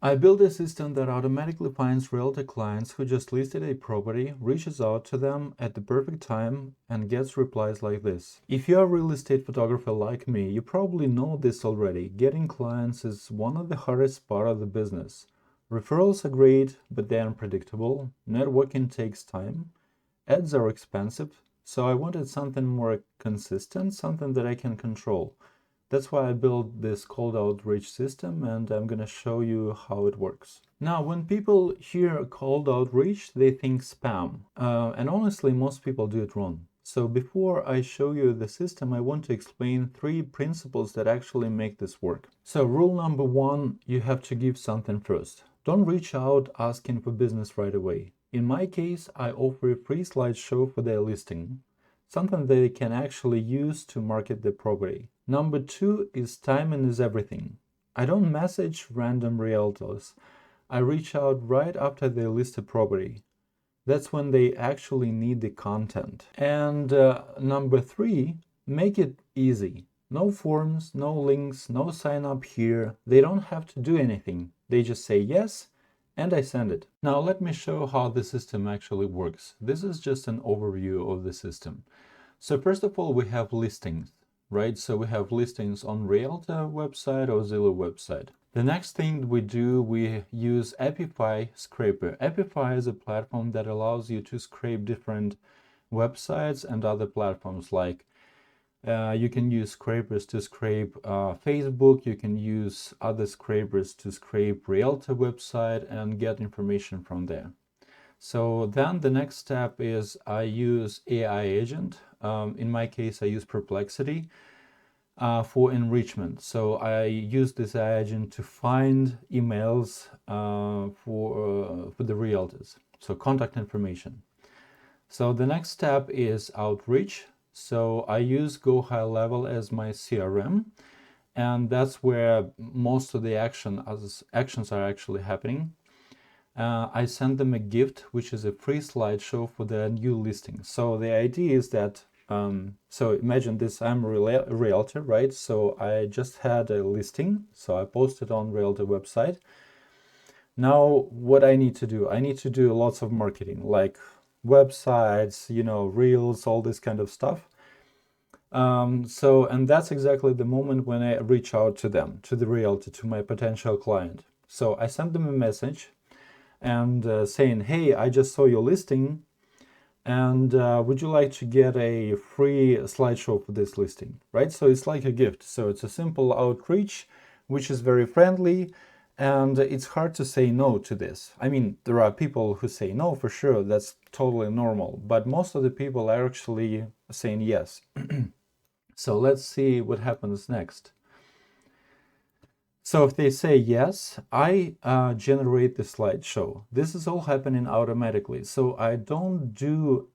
I built a system that automatically finds realtor clients who just listed a property, reaches out to them at the perfect time, and gets replies like this. If you're a real estate photographer like me, you probably know this already. Getting clients is one of the hardest part of the business. Referrals are great, but they're unpredictable. Networking takes time. Ads are expensive, so I wanted something more consistent, something that I can control. That's why I built this cold outreach system, and I'm gonna show you how it works. Now, when people hear cold outreach, they think spam. And honestly, most people do it wrong. So before I show you the system, I want to explain 3 principles that actually make this work. So rule number 1, you have to give something first. Don't reach out asking for business right away. In my case, I offer a free slideshow for their listing, something they can actually use to market the property. Number 2 is timing is everything. I don't message random realtors. I reach out right after they list a property. That's when they actually need the content. And number 3, make it easy. No forms, no links, no sign up here. They don't have to do anything. They just say yes, and I send it. Now let me show how the system actually works. This is just an overview of the system. So first of all, we have listings, right? So we have listings on Realtor website or Zillow website. The next thing we do, we use Epify Scraper. Epify is a platform that allows you to scrape different websites and other platforms, like you can use scrapers to scrape Facebook, you can use other scrapers to scrape Realtor website and get information from there. So then the next step is I use AI agent. In my case, I use Perplexity for enrichment. So I use this AI agent to find emails for the realtors, so contact information. So the next step is outreach. So I use GoHighLevel as my CRM, and that's where most of the actions are actually happening. I send them a gift, which is a free slideshow for their new listing. So the idea is that, so imagine this, I'm a realtor, right? So I just had a listing, so I posted on Realtor website. Now, what I need to do? I need to do lots of marketing, like websites, reels, all this kind of stuff. And that's exactly the moment when I reach out to them, to the realtor, to my potential client. So I send them a message and saying, hey, I just saw your listing, and would you like to get a free slideshow for this listing, right? So it's like a gift. So it's a simple outreach, which is very friendly, and it's hard to say no to this. I mean, there are people who say no for sure, that's totally normal, but most of the people are actually saying yes. So let's see what happens next. So if they say yes, I generate the slideshow. This is all happening automatically. So I don't do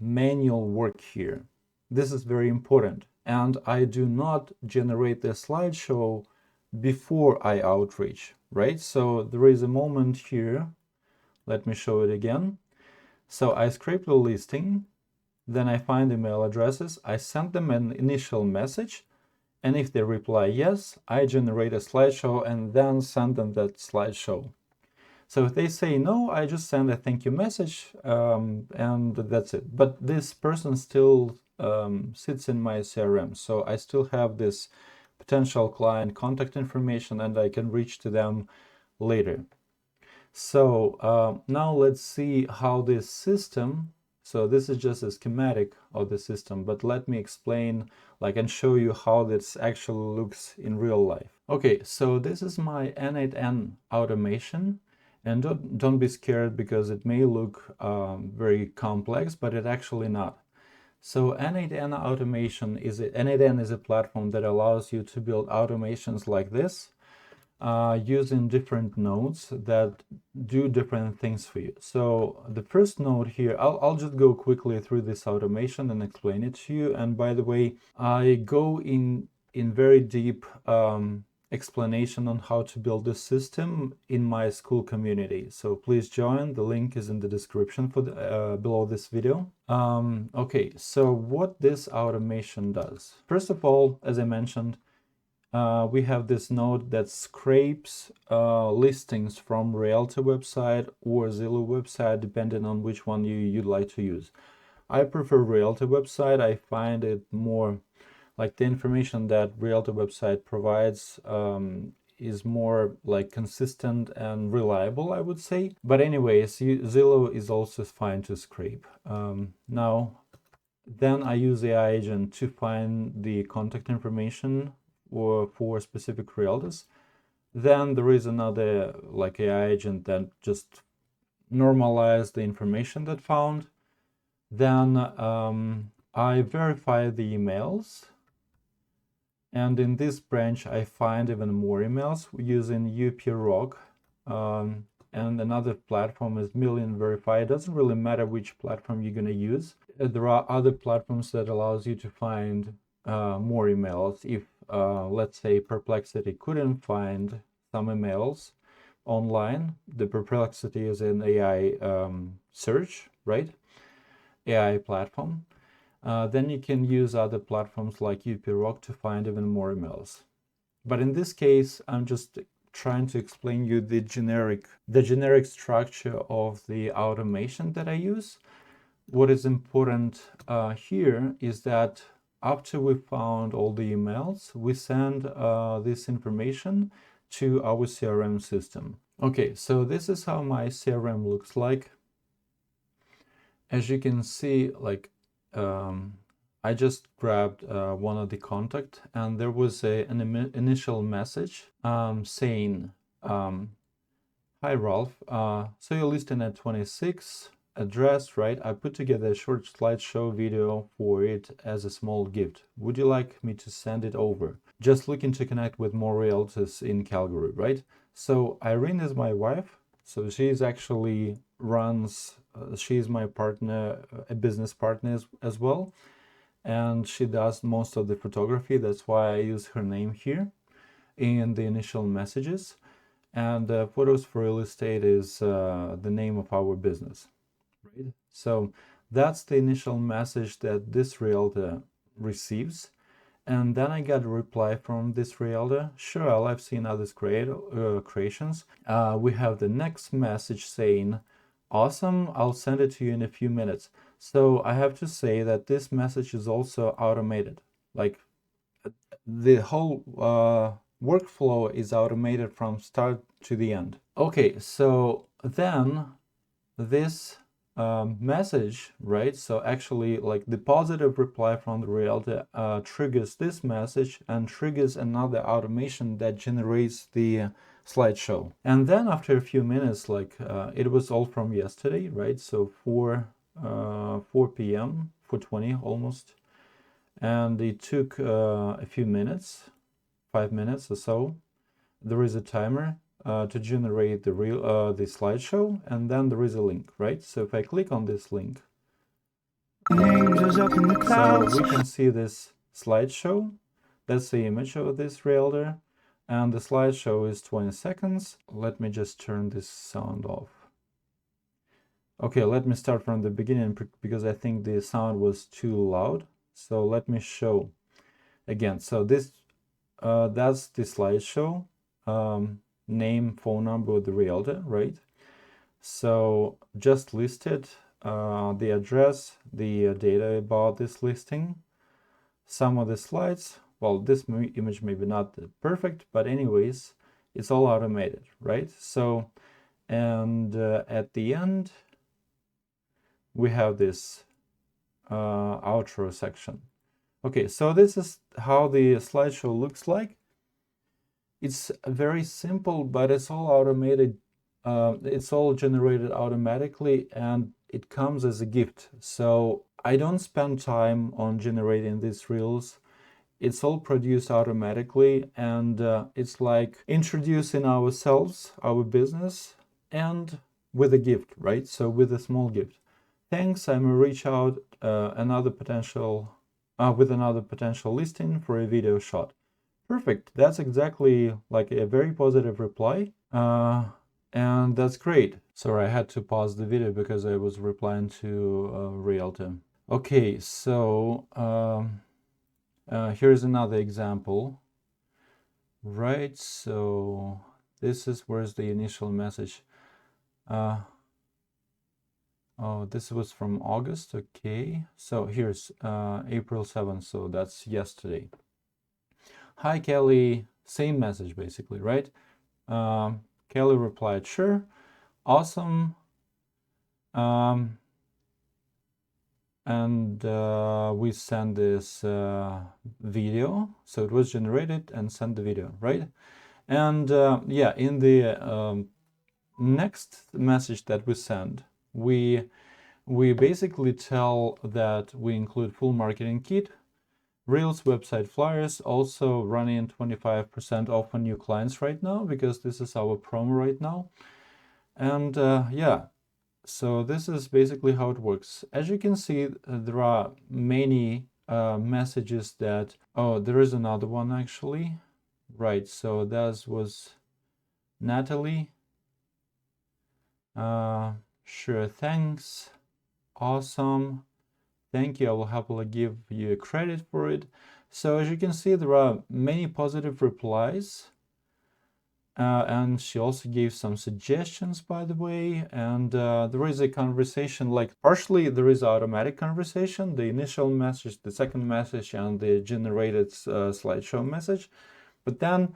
manual work here. This is very important. And I do not generate the slideshow before I outreach, right? So there is a moment here. Let me show it again. So I scrape the listing, then I find email addresses. I send them an initial message. And if they reply yes, I generate a slideshow and then send them that slideshow. So if they say no, I just send a thank you message and that's it. But this person still sits in my CRM. So I still have this potential client contact information and I can reach to them later. So now let's see how this system, so this is just a schematic of the system, but let me explain, and show you how this actually looks in real life. Okay, so this is my N8N automation, and don't be scared because it may look very complex, but it actually not. So N8N automation N8N is a platform that allows you to build automations like this, using different nodes that do different things for you. So the first node here, I'll just go quickly through this automation and explain it to you. And by the way, I go in very deep explanation on how to build this system in my school community. So please join. The link is in the description for below this video. Okay, so what this automation does. First of all, as I mentioned, we have this node that scrapes listings from Realtor website or Zillow website, depending on which one you'd like to use. I prefer Realtor website. I find it more like the information that Realtor website provides is more like consistent and reliable, I would say. But anyways, Zillow is also fine to scrape. Then I use AI agent to find the contact information for specific realtors. Then there is another like AI agent that just normalize the information that found. Then I verify the emails. And in this branch, I find even more emails using UP and another platform is Million Verify. It doesn't really matter which platform you're going to use. There are other platforms that allows you to find more emails. If, let's say, Perplexity couldn't find some emails online, the Perplexity is an AI search, right? AI platform. Then you can use other platforms like UPRock to find even more emails. But in this case, I'm just trying to explain you the generic structure of the automation that I use. What is important here is that after we found all the emails, we send this information to our CRM system. Okay, so this is how my CRM looks like. As you can see, like I just grabbed one of the contact, and there was an initial message saying, "Hi Ralph, so you're listing at 26 address, right? I put together a short slideshow video for it as a small gift. Would you like me to send it over? Just looking to connect with more realtors in Calgary, right?" So Irene is my wife. So she's actually runs, she's my partner, a business partner as well. And she does most of the photography. That's why I use her name here in the initial messages. And Photos for Real Estate is the name of our business, right? So that's the initial message that this realtor receives. And then I got a reply from this realtor. Sure, I've seen others creations. We have the next message saying, "Awesome, I'll send it to you in a few minutes." So I have to say that this message is also automated. Like the whole workflow is automated from start to the end. Okay, so then this message, right? So actually, like the positive reply from the realtor triggers this message and triggers another automation that generates the slideshow. And then after a few minutes, like it was all from yesterday, right? So 4 p.m. 4:20 almost, and it took a few minutes, 5 minutes or so. There is a timer to generate the slideshow, and then there is a link, right? So if I click on this link, so we can see this slideshow. That's the image of this realtor, and the slideshow is 20 seconds. Let me just turn this sound off. Okay, let me start from the beginning because I think the sound was too loud. So let me show again. So this that's the slideshow. Name, phone number of the realtor, right? So just listed the address, the data about this listing, some of the slides. Well, this image maybe not perfect, but anyways, it's all automated, right? So, and at the end, we have this outro section. Okay, so this is how the slideshow looks like. It's very simple, but it's all automated. It's all generated automatically, and it comes as a gift. So I don't spend time on generating these reels. It's all produced automatically, and it's like introducing ourselves, our business, and with a gift, right? So with a small gift. Thanks, I'm gonna reach out with another potential listing for a video shot. Perfect. That's exactly like a very positive reply. And that's great. Sorry, I had to pause the video because I was replying to Realtor. Okay, so here's another example. right? So this is where's the initial message. Oh, this was from August. Okay, so here's April 7th, so that's yesterday. Hi Kelly, same message basically, right? Kelly replied, sure, awesome. And we send this video, so it was generated and sent the video, right? And yeah, in the next message that we send, we basically tell that we include full marketing kit, Reels website flyers, also running 25% off on new clients right now because this is our promo right now. And yeah, so this is basically how it works. As you can see, there are many messages that, oh, there is another one actually. Right, so that was Natalie. Sure, thanks. Awesome. Thank you. I will happily give you credit for it. So as you can see, there are many positive replies. And she also gave some suggestions, by the way. And there is a conversation, like partially there is automatic conversation, the initial message, the second message, and the generated slideshow message. But then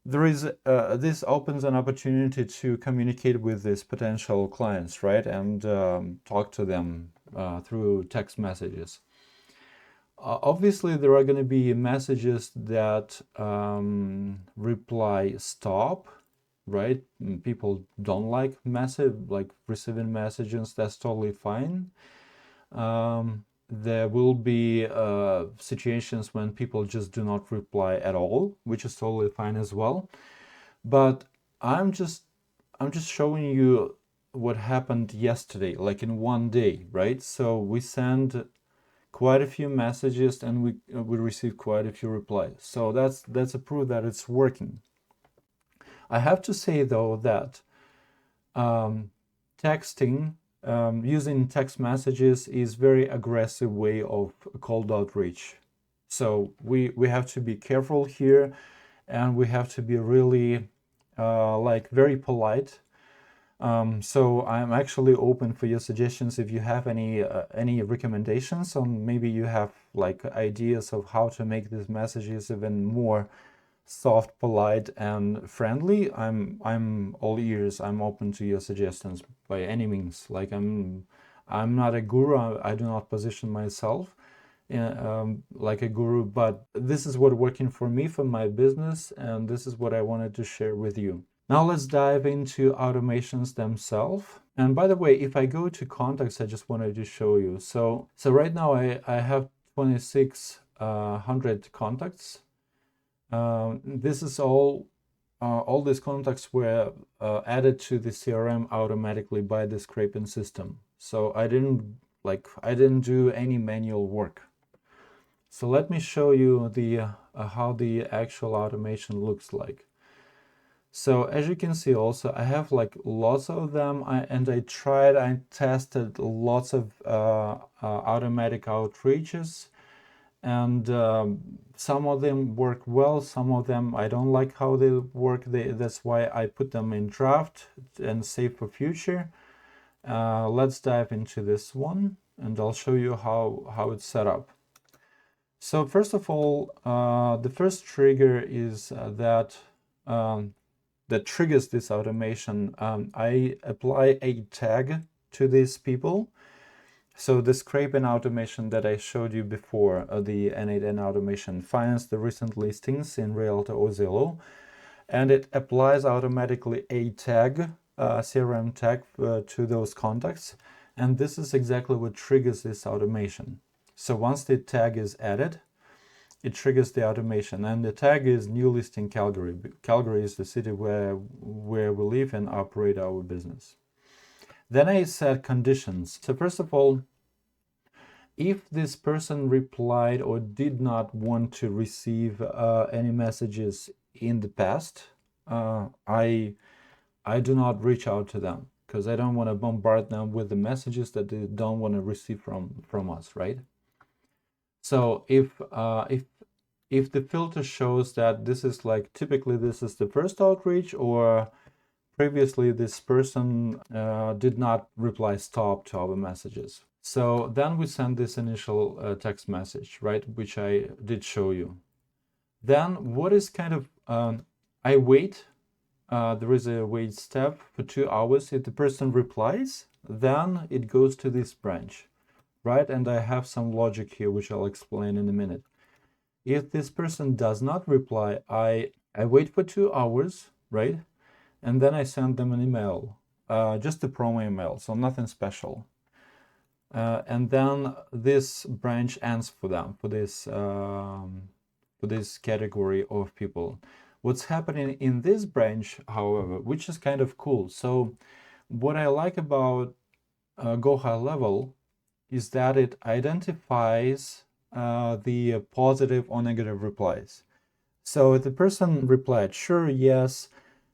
there is this opens an opportunity to communicate with these potential clients, right? And talk to them through text messages. Obviously, there are going to be messages that reply stop, right? People don't like receiving messages. That's totally fine. There will be situations when people just do not reply at all, which is totally fine as well. But I'm just showing you what happened yesterday, like in one day, right? So we send quite a few messages and we received quite a few replies. So that's a proof that it's working. I have to say though that texting, using text messages is very aggressive way of cold outreach. So we have to be careful here, and we have to be really like very polite. So I'm actually open for your suggestions if you have any recommendations on maybe you have like ideas of how to make these messages even more soft, polite, and friendly. I'm all ears. I'm open to your suggestions by any means. Like I'm not a guru. I do not position myself like a guru, but this is what working for me for my business, and this is what I wanted to share with you. Now let's dive into automations themselves. And by the way, if I go to contacts, I just wanted to show you. So right now I have 2,600 contacts. This is all these contacts were added to the CRM automatically by the scraping system. So I didn't do any manual work. So let me show you the how the actual automation looks like. So as you can see also, I have like lots of them, I tested lots of automatic outreaches, and some of them work well, some of them I don't like how they work. That's why I put them in draft and save for future. Let's dive into this one, and I'll show you how it's set up. So first of all, the first trigger is that triggers this automation. I apply a tag to these people. So the scraping automation that I showed you before, the N8N automation, finds the recent listings in Realtor or Zillow, and it applies automatically a tag, CRM tag to those contacts. And this is exactly what triggers this automation. So once the tag is added, it triggers the automation, and the tag is new listing Calgary. Calgary is the city where we live and operate our business. Then I set conditions. So first of all, if this person replied or did not want to receive any messages in the past, I do not reach out to them because I don't want to bombard them with the messages that they don't want to receive from us, right? So if if the filter shows that this is like, typically this is the first outreach, or previously this person did not reply stop to our messages. So then we send this initial text message, right, which I did show you. Then what is kind of, I wait, there is a wait step for 2 hours. If the person replies, then it goes to this branch, right? And I have some logic here, which I'll explain in a minute. If this person does not reply, I wait for 2 hours, right? And then I send them an email, just a promo email, so nothing special. And then this branch ends for them, for this category of people. What's happening in this branch, however, which is kind of cool. So what I like about GoHighLevel is that it identifies the positive or negative replies. So if the person replied, sure, yes,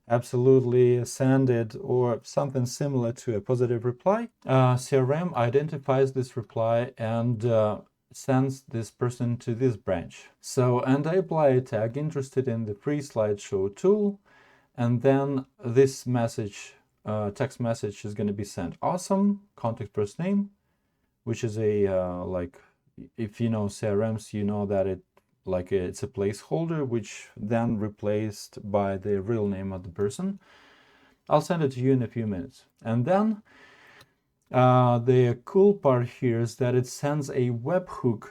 absolutely, send it, or something similar to a positive reply, CRM identifies this reply and sends this person to this branch. So, and I apply a tag interested in the free slideshow tool, and then this message, text message, is going to be sent. Awesome, contact first name, which is a like, if you know CRMs, you know that it's a placeholder, which then replaced by the real name of the person. I'll send it to you in a few minutes. And then the cool part here is that it sends a webhook.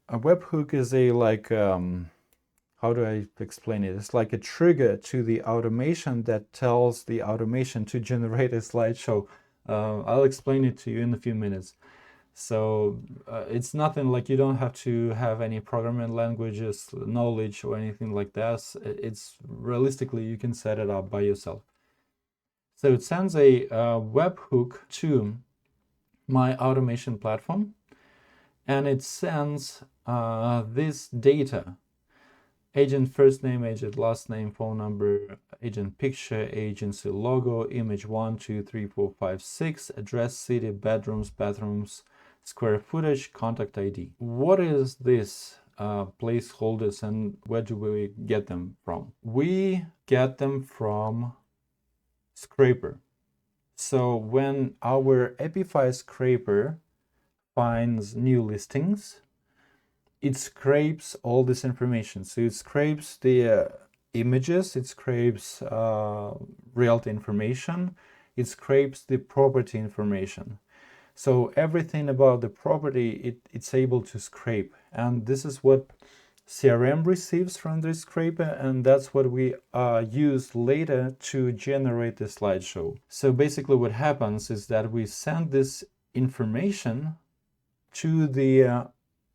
A webhook is a like, how do I explain it? It's like a trigger to the automation that tells the automation to generate a slideshow. I'll explain it to you in a few minutes. So it's nothing like, you don't have to have any programming languages knowledge or anything like that. It's realistically, you can set it up by yourself. So it sends a webhook to my automation platform, and it sends this data: agent first name, agent last name, phone number, agent picture, agency logo, image 1, 2, 3, 4, 5, 6, address, city, bedrooms, bathrooms, square footage, contact ID. What is this placeholders, and where do we get them from? We get them from Scraper. So when our Epify scraper finds new listings, it scrapes all this information. So it scrapes the images, it scrapes realtor information, it scrapes the property information. So everything about the property, it's able to scrape. And this is what CRM receives from this scraper, and that's what we use later to generate the slideshow. So basically what happens is that we send this information to the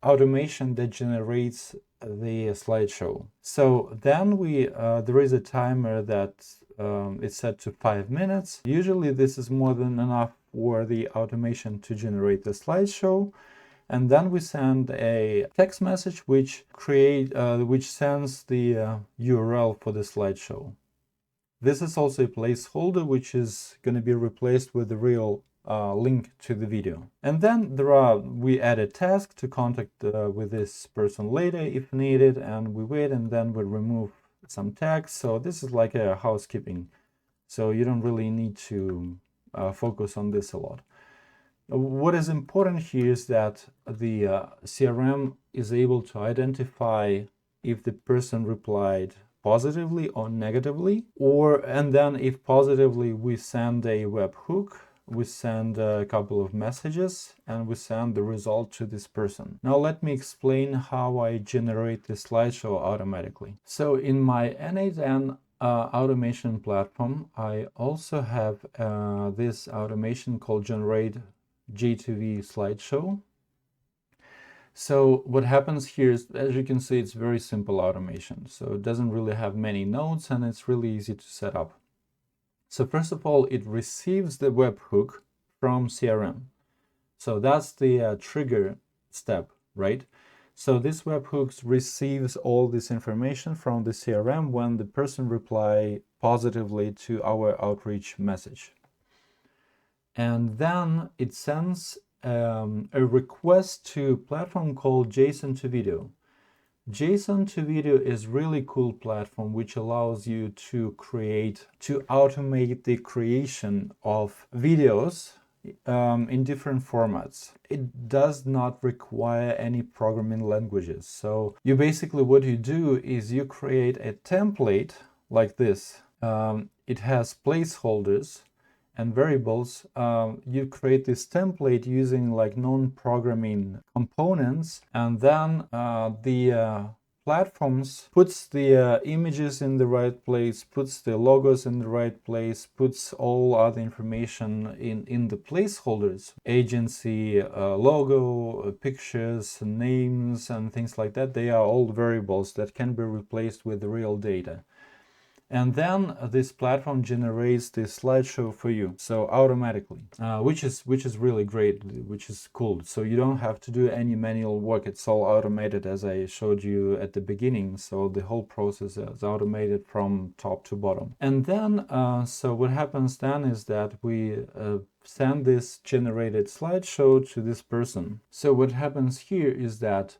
automation that generates the slideshow. So then there is a timer that is set to 5 minutes. Usually this is more than enough for the automation to generate the slideshow. And then we send a text message which sends the URL for the slideshow. This is also a placeholder which is going to be replaced with the real link to the video. And then we add a task to contact with this person later if needed, and we wait, and then we remove some tags. So this is like a housekeeping. So you don't really need to focus on this a lot. What is important here is that the CRM is able to identify if the person replied positively or negatively, and then if positively, we send a webhook, we send a couple of messages, and we send the result to this person. Now let me explain how I generate the slideshow automatically. So in my N8N automation platform, I also have this automation called Generate G2V Slideshow. So what happens here is, as you can see, it's very simple automation. So it doesn't really have many nodes, and it's really easy to set up. So first of all, it receives the webhook from CRM. So that's the trigger step, right? So this webhook receives all this information from the CRM when the person replies positively to our outreach message. And then it sends a request to a platform called JSON to video. JSON to video is really cool platform which allows you to automate the creation of videos in different formats. It does not require any programming languages. So you basically, what you do is you create a template like this. It has placeholders and variables. You create this template using like non-programming components, and then the platforms puts the images in the right place, puts the logos in the right place, puts all other information in the placeholders, agency logo, pictures, names, and things like that. They are all variables that can be replaced with the real data. And then this platform generates this slideshow for you, so automatically, which is really great, which is cool. So you don't have to do any manual work. It's all automated, as I showed you at the beginning. So the whole process is automated from top to bottom. And then, so what happens then is that we send this generated slideshow to this person. So what happens here is that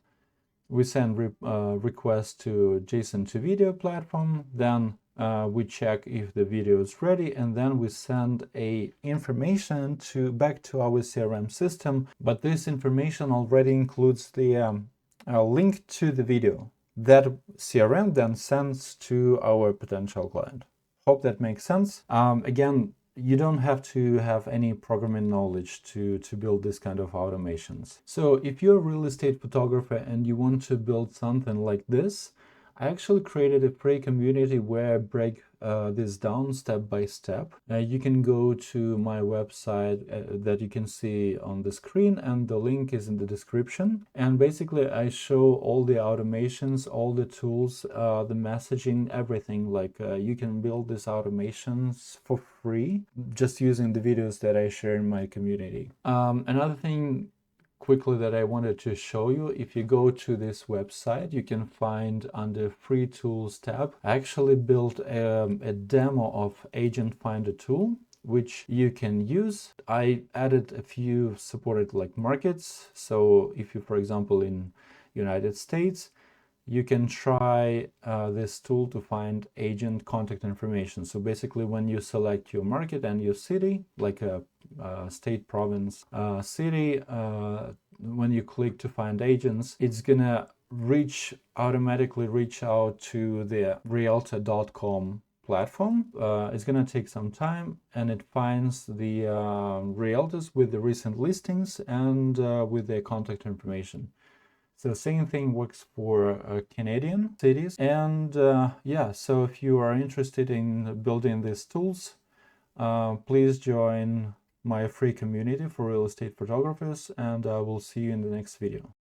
we send request to JSON to video platform, then we check if the video is ready, and then we send a information back to our CRM system. But this information already includes the link to the video that CRM then sends to our potential client. Hope that makes sense. Again, you don't have to have any programming knowledge to build this kind of automations. So if you're a real estate photographer and you want to build something like this, I actually created a free community where I break this down step by step. You can go to my website that you can see on the screen, and the link is in the description. And basically I show all the automations, all the tools, the messaging, everything. Like you can build these automations for free just using the videos that I share in my community. Another thing quickly that I wanted to show you, if you go to this website, you can find under free tools tab, I actually built a demo of Agent Finder tool which you can use. I added a few supported like markets. So if you, for example, in United States, you can try this tool to find agent contact information. So basically when you select your market and your city, like a state, province, city, when you click to find agents, it's gonna automatically reach out to the realtor.com platform. It's gonna take some time, and it finds the realtors with the recent listings and with their contact information. So same thing works for Canadian cities. And yeah, so if you are interested in building these tools, please join my free community for real estate photographers, and I will see you in the next video.